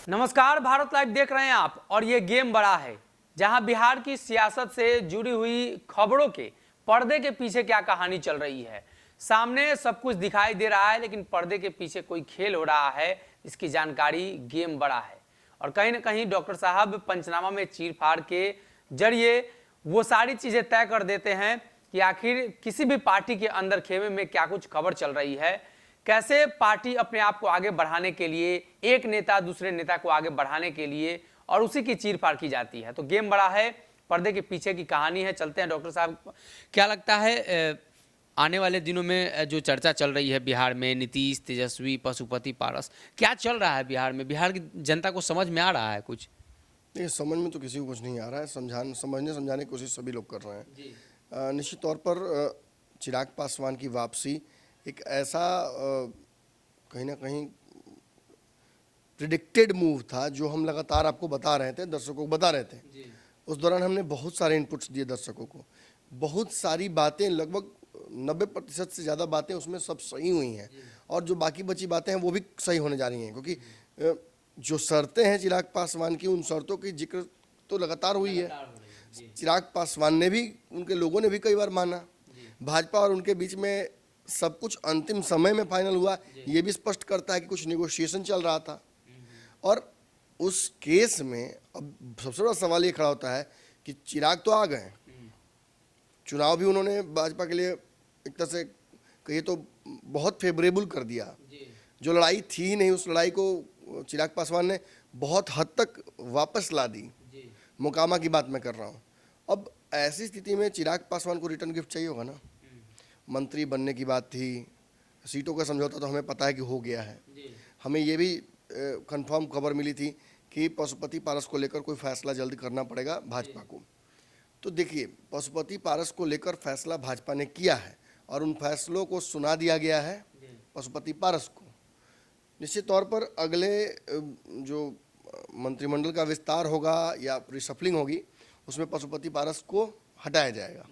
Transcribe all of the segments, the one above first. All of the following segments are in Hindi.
नमस्कार, भारत लाइव देख रहे हैं आप और ये गेम बड़ा है, जहां बिहार की सियासत से जुड़ी हुई खबरों के पर्दे के पीछे क्या कहानी चल रही है। सामने सब कुछ दिखाई दे रहा है, लेकिन पर्दे के पीछे कोई खेल हो रहा है, इसकी जानकारी गेम बड़ा है। और कहीं ना कहीं डॉक्टर साहब पंचनामा में चीर-फाड़ के जरिए वो सारी चीजें तय कर देते हैं कि आखिर किसी भी पार्टी के अंदर खेमे में क्या कुछ खबर चल रही है, कैसे पार्टी अपने आप को आगे बढ़ाने के लिए एक नेता दूसरे नेता को आगे बढ़ाने के लिए और उसी की चीर-फाड़ की जाती है। तो गेम बड़ा है, पर्दे के पीछे की कहानी है। चलते हैं डॉक्टर साहब, क्या लगता है आने वाले दिनों में जो चर्चा चल रही है बिहार में, नीतीश, तेजस्वी, पशुपति, पारस, क्या चल रहा है बिहार में? बिहार की जनता को समझ में आ रहा है कुछ? नहीं, समझ में तो किसी को कुछ नहीं आ रहा है। समझने की कोशिश सभी लोग कर रहे हैं। निश्चित तौर पर चिराग पासवान की वापसी एक ऐसा कहीं ना कहीं प्रिडिक्टेड मूव था, जो हम लगातार आपको बता रहे थे, दर्शकों को बता रहे थे। उस दौरान हमने बहुत सारे इनपुट्स दिए दर्शकों को। बहुत सारी बातें, लगभग 90% से ज़्यादा बातें उसमें सब सही हुई हैं, और जो बाकी बची बातें हैं वो भी सही होने जा रही हैं, क्योंकि जो शर्तें हैं चिराग पासवान की, उन शर्तों की जिक्र तो लगातार हुई है। चिराग पासवान ने भी, उनके लोगों ने भी कई बार माना। भाजपा और उनके बीच में सब कुछ अंतिम समय में फाइनल हुआ, ये भी स्पष्ट करता है कि कुछ नेगोशिएशन चल रहा था। और उस केस में अब सबसे बड़ा सवाल ये खड़ा होता है कि चिराग तो आ गए, चुनाव भी उन्होंने भाजपा के लिए एक तरह से कहिए तो बहुत फेवरेबल कर दिया। जो लड़ाई थी नहीं, उस लड़ाई को चिराग पासवान ने बहुत हद तक वापस ला दी। मोकामा की बात मैं कर रहा हूँ। अब ऐसी स्थिति में चिराग पासवान को रिटर्न गिफ्ट चाहिए होगा ना। मंत्री बनने की बात थी, सीटों का समझौता तो हमें पता है कि हो गया है। हमें ये भी कंफर्म खबर मिली थी कि पशुपति पारस को लेकर कोई फैसला जल्द करना पड़ेगा भाजपा को। तो देखिए, पशुपति पारस को लेकर फैसला भाजपा ने किया है और उन फैसलों को सुना दिया गया है पशुपति पारस को। निश्चित तौर पर अगले जो मंत्रिमंडल का विस्तार होगा या रिशफलिंग होगी, उसमें पशुपति पारस को हटाया जाएगा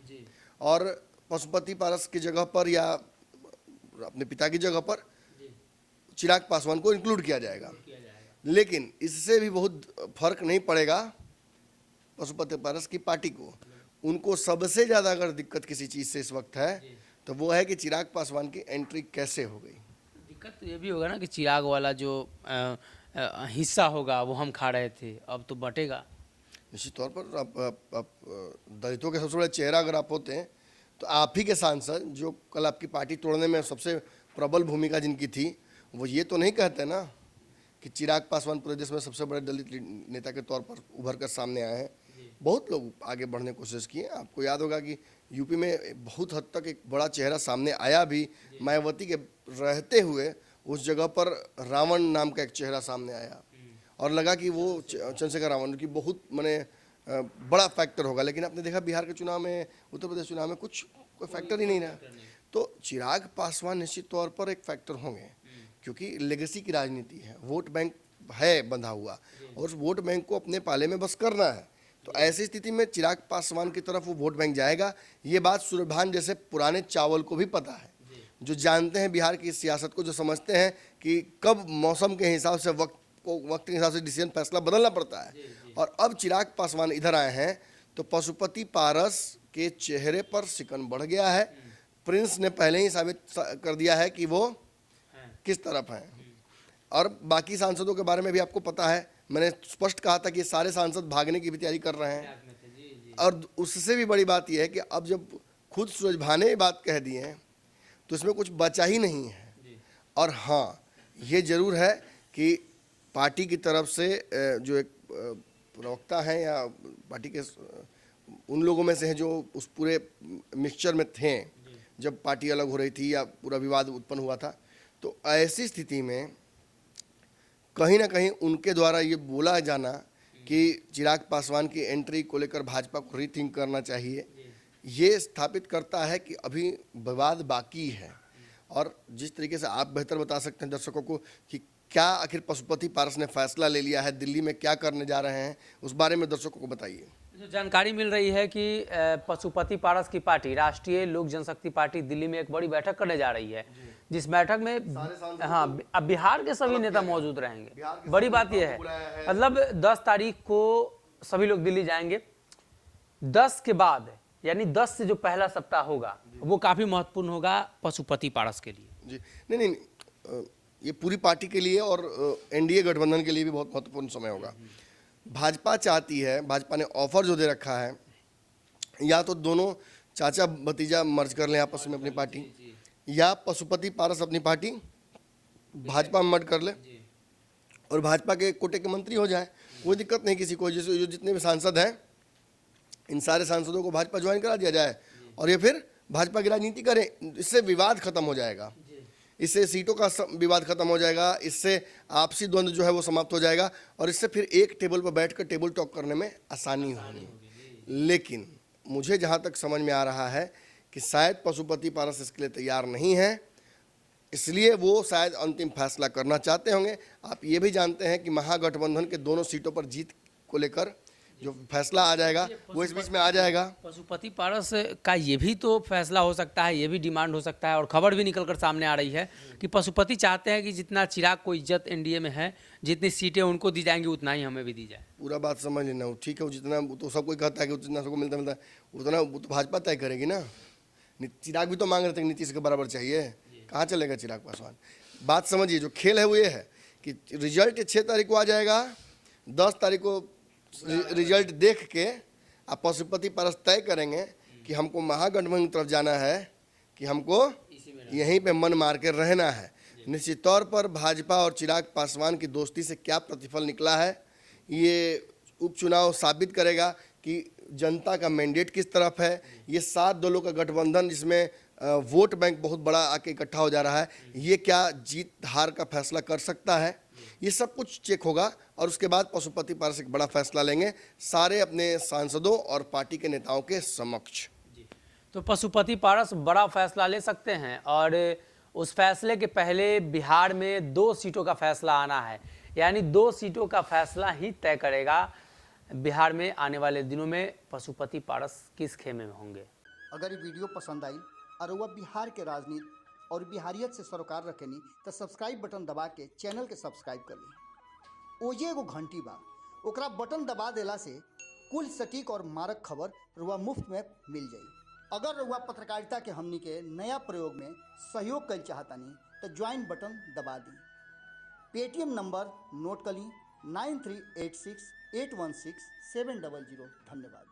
और पशुपति पारस की जगह पर या अपने पिता की जगह पर चिराग पासवान को इंक्लूड किया जाएगा। लेकिन इससे भी बहुत फर्क नहीं पड़ेगा पशुपति पारस की पार्टी को। उनको सबसे ज़्यादा अगर दिक्कत किसी चीज़ से इस वक्त है तो वो है कि चिराग पासवान की एंट्री कैसे हो गई। दिक्कत तो ये भी होगा ना कि चिराग वाला जो हिस्सा होगा वो हम खा रहे थे, अब तो बटेगा। निश्चित तौर पर आप दलितों के सबसे बड़े चेहरा अगर आप होते हैं तो आप ही के सांसद, जो कल आपकी पार्टी तोड़ने में सबसे प्रबल भूमिका जिनकी थी, वो ये तो नहीं कहते ना कि चिराग पासवान पूरे देश में सबसे बड़े दलित नेता के तौर पर उभर कर सामने आए हैं। बहुत लोग आगे बढ़ने की कोशिश किए। आपको याद होगा कि यूपी में बहुत हद तक एक बड़ा चेहरा सामने आया भी, मायावती के रहते हुए उस जगह पर रावण नाम का एक चेहरा सामने आया और लगा कि वो चंद्रशेखर रावण की बहुत माने बड़ा फैक्टर होगा। लेकिन आपने देखा बिहार के चुनाव में, उत्तर प्रदेश चुनाव में कोई फैक्टर ही नहीं रहा। तो चिराग पासवान निश्चित तौर पर एक फैक्टर होंगे, क्योंकि लेगेसी की राजनीति है, वोट बैंक है बंधा हुआ और उस वोट बैंक को अपने पाले में बस करना है। तो ऐसी स्थिति में चिराग पासवान की तरफ वो वोट बैंक जाएगा। ये बात सूर्यभान जैसे पुराने चावल को भी पता है, जो जानते हैं बिहार की सियासत को, जो समझते हैं कि कब मौसम के हिसाब से वक्त के हिसाब से डिसीजन फैसला बदलना पड़ता है। और अब चिराग पासवान इधर आए हैं तो पशुपति पारस के चेहरे पर सिकन बढ़ गया है। प्रिंस ने पहले ही साबित कर दिया है कि वो किस तरफ हैं। और बाकी सांसदों के बारे में भी आपको पता है, मैंने स्पष्ट कहा था कि ये सारे सांसद भागने की भी तैयारी कर रहे हैं। और उससे भी बड़ी बात यह है कि अब जब खुद सूरजभान ने बात कह दी है तो इसमें कुछ बचा ही नहीं है। और हाँ, ये जरूर है कि पार्टी की तरफ से जो एक प्रवक्ता हैं या पार्टी के उन लोगों में से हैं जो उस पूरे मिक्सचर में थे जब पार्टी अलग हो रही थी या पूरा विवाद उत्पन्न हुआ था, तो ऐसी स्थिति में कहीं ना कहीं उनके द्वारा ये बोला जाना कि चिराग पासवान की एंट्री को लेकर भाजपा को रीथिंक करना चाहिए, ये स्थापित करता है कि अभी विवाद बाकी है। और जिस तरीके से आप बेहतर बता सकते हैं दर्शकों को कि क्या आखिर पशुपति पारस ने फैसला ले लिया है, दिल्ली में क्या करने जा रहे हैं, उस बारे में दर्शकों को बताइए। जो जानकारी मिल रही है कि पशुपति पारस की पार्टी राष्ट्रीय लोक जनशक्ति पार्टी दिल्ली में एक बड़ी बैठक करने जा रही है, जिस बैठक में हाँ अब बिहार के सभी नेता मौजूद रहेंगे। बड़ी बात यह है, मतलब 10 तारीख को सभी लोग दिल्ली जाएंगे। 10 के बाद यानी 10 से जो पहला सप्ताह होगा वो काफी महत्वपूर्ण होगा पशुपति पारस के लिए। जी नहीं, ये पूरी पार्टी के लिए और एनडीए गठबंधन के लिए भी बहुत महत्वपूर्ण समय होगा। भाजपा चाहती है, भाजपा ने ऑफर जो दे रखा है, या तो दोनों चाचा भतीजा मर्ज कर लें आपस में अपनी पार्टी, या पशुपति पारस अपनी पार्टी भाजपा में मर्ज कर ले और भाजपा के कोटे के मंत्री हो जाए। कोई दिक्कत नहीं किसी को। जैसे जो जितने भी सांसद हैं, इन सारे सांसदों को भाजपा ज्वाइन करा दिया जाए और ये फिर भाजपा की राजनीति करें। इससे विवाद खत्म हो जाएगा, इससे सीटों का विवाद खत्म हो जाएगा, इससे आपसी द्वंद्व जो है वो समाप्त हो जाएगा और इससे फिर एक टेबल पर बैठकर टेबल टॉक करने में आसानी होगी। लेकिन मुझे जहाँ तक समझ में आ रहा है कि शायद पशुपति पारस इसके लिए तैयार नहीं है, इसलिए वो शायद अंतिम फैसला करना चाहते होंगे। आप ये भी जानते हैं कि महागठबंधन के दोनों सीटों पर जीत को लेकर जो फैसला आ जाएगा वो इस बीच में आ जाएगा। पशुपति पारस का ये भी तो फैसला हो सकता है, ये भी डिमांड हो सकता है और खबर भी निकलकर सामने आ रही है कि पशुपति चाहते हैं कि जितना चिराग को इज्जत एनडीए में है, जितनी सीटें उनको दी जाएंगी उतना ही हमें भी दी जाए। पूरा बात समझ लेना हो, ठीक है। वो जितना तो सब कोई कहता है कि जितना सबको मिलता है उतना वो तो भाजपा तय करेगी ना। चिराग भी तो मांग रहे थे नीतीश के बराबर चाहिए, कहाँ चलेगा चिराग पासवान। बात समझिए, जो खेल है वो ये है कि रिजल्ट 6 तारीख को आ जाएगा। 10 तारीख को रिजल्ट देख के आप पशुपति पारस तय करेंगे कि हमको महागठबंधन की तरफ जाना है कि हमको यहीं पे मन मार के रहना है। निश्चित तौर पर भाजपा और चिराग पासवान की दोस्ती से क्या प्रतिफल निकला है, ये उपचुनाव साबित करेगा कि जनता का मैंडेट किस तरफ है। ये 7 दलों का गठबंधन जिसमें वोट बैंक बहुत बड़ा आके इकट्ठा हो जा रहा है, ये क्या जीत हार का फैसला कर सकता है, ये सब कुछ चेक होगा और उसके बाद पशुपति पारस एक बड़ा फैसला लेंगे सारे अपने सांसदों और पार्टी के नेताओं के समक्ष। तो पशुपति पारस बड़ा फैसला ले सकते हैं और उस फैसले के पहले बिहार में 2 सीटों का फैसला आना है, यानी 2 सीटों का फैसला ही तय करेगा बिहार में आने वाले दिनों में पशुपति पारस किस खेमे में होंगे। अगर ये वीडियो पसंद आई और वह बिहार के राजनीति और बिहारियत से सरोकार रखेनी तो सब्सक्राइब बटन दबा के चैनल के सब्सक्राइब कर ली। ओजे एगो घंटी बा, ओकरा बटन दबा देला से कुल सटीक और मारक खबर रुआ मुफ्त में मिल जाई। अगर रुआ पत्रकारिता के हमनी के नया प्रयोग में सहयोग कर चाहतानी तो ज्वाइन बटन दबा दी। पेटीएम नंबर नोट कर ली 9386816700। धन्यवाद।